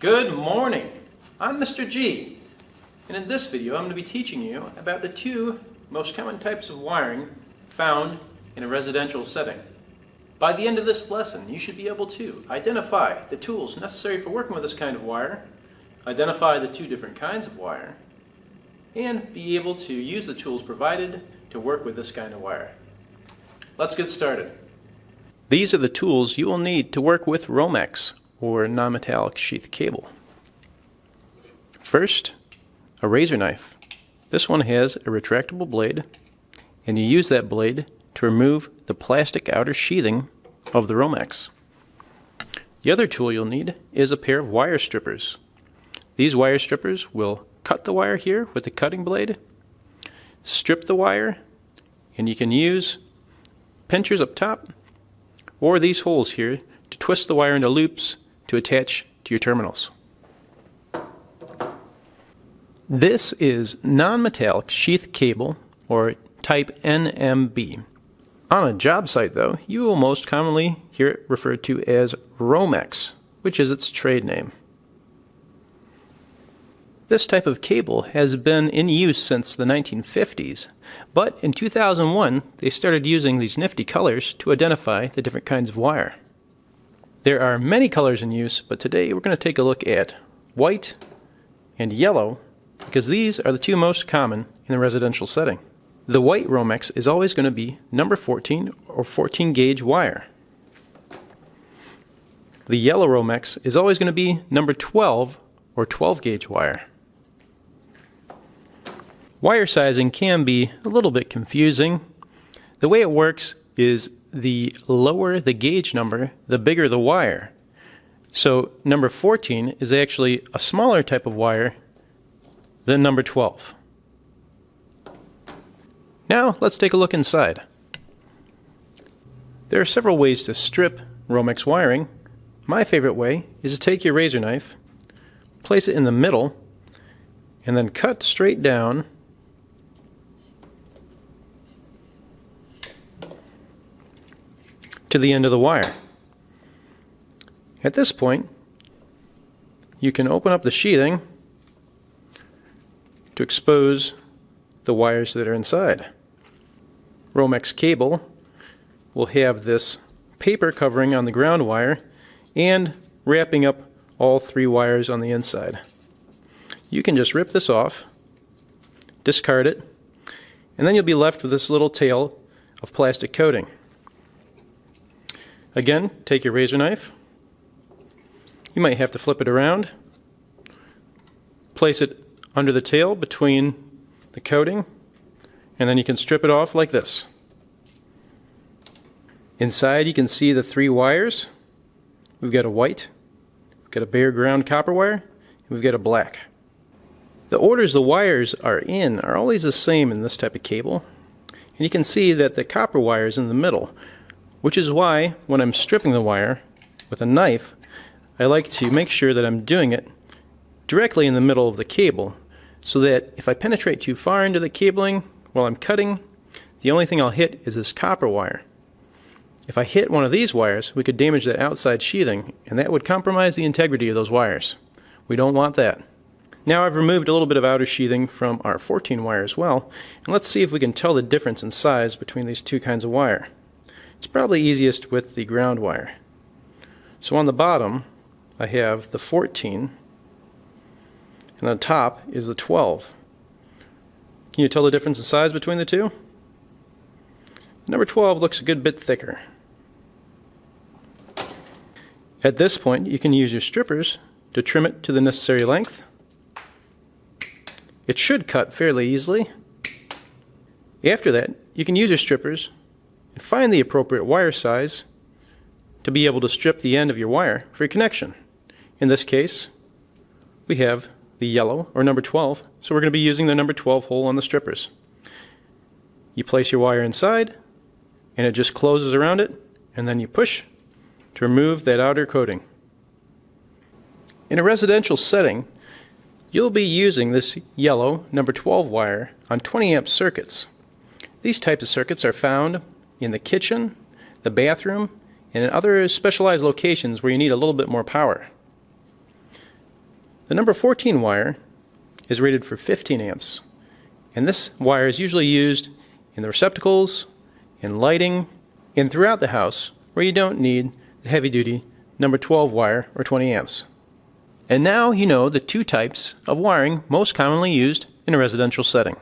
Good morning, I'm Mr. G, and in this video I'm going to be teaching you about the two most common types of wiring found in a residential setting. By the end of this lesson, you should be able to identify the tools necessary for working with this kind of wire, identify the two different kinds of wire, and be able to use the tools provided to work with this kind of wire. Let's get started. These are the tools you will need to work with Romex, or non-metallic sheath cable. First, a razor knife. This one has a retractable blade, and you use that blade to remove the plastic outer sheathing of the Romex. The other tool you'll need is a pair of wire strippers. These wire strippers will cut the wire here with the cutting blade, strip the wire, and you can use pinchers up top or these holes here to twist the wire into loops to attach to your terminals. This is non-metallic sheath cable, or type NMB. On a job site though, you will most commonly hear it referred to as Romex, which is its trade name. This type of cable has been in use since the 1950s, but in 2001 they started using these nifty colors to identify the different kinds of wire. There are many colors in use, but today we're going to take a look at white and yellow because these are the two most common in the residential setting. The white Romex is always going to be number 14 or 14 gauge wire. The yellow Romex is always going to be number 12 or 12 gauge wire. Wire sizing can be a little bit confusing. The way it works is the lower the gauge number, the bigger the wire. So number 14 is actually a smaller type of wire than number 12. Now let's take a look inside. There are several ways to strip Romex wiring. My favorite way is to take your razor knife, place it in the middle, and then cut straight down to the end of the wire. At this point, you can open up the sheathing to expose the wires that are inside. Romex cable will have this paper covering on the ground wire and wrapping up all three wires on the inside. You can just rip this off, discard it, and then you'll be left with this little tail of plastic coating. Again, take your razor knife. You might have to flip it around, place it under the tail between the coating, and then you can strip it off like this. Inside you can see the three wires. We've got a white, we've got a bare ground copper wire, and we've got a black. The orders the wires are in are always the same in this type of cable, and you can see that the copper wire is in the middle, which is why when I'm stripping the wire with a knife, I like to make sure that I'm doing it directly in the middle of the cable, so that if I penetrate too far into the cabling while I'm cutting, the only thing I'll hit is this copper wire. If I hit one of these wires, we could damage that outside sheathing, and that would compromise the integrity of those wires. We don't want that. Now I've removed a little bit of outer sheathing from our 14 wire as well, and let's see if we can tell the difference in size between these two kinds of wire. It's probably easiest with the ground wire. So on the bottom I have the 14, and on the top is the 12. Can you tell the difference in size between the two? Number 12 looks a good bit thicker. At this point you can use your strippers to trim it to the necessary length. It should cut fairly easily. After that, you can use your strippers and find the appropriate wire size to be able to strip the end of your wire for your connection. In this case, we have the yellow, or number 12, so we're going to be using the number 12 hole on the strippers. You place your wire inside, and it just closes around it, and then you push to remove that outer coating. In a residential setting, you'll be using this yellow number 12 wire on 20 amp circuits. These types of circuits are found in the kitchen, the bathroom, and in other specialized locations where you need a little bit more power. The number 14 wire is rated for 15 amps. And this wire is usually used in the receptacles, in lighting, and throughout the house where you don't need the heavy-duty number 12 wire or 20 amps. And now you know the two types of wiring most commonly used in a residential setting.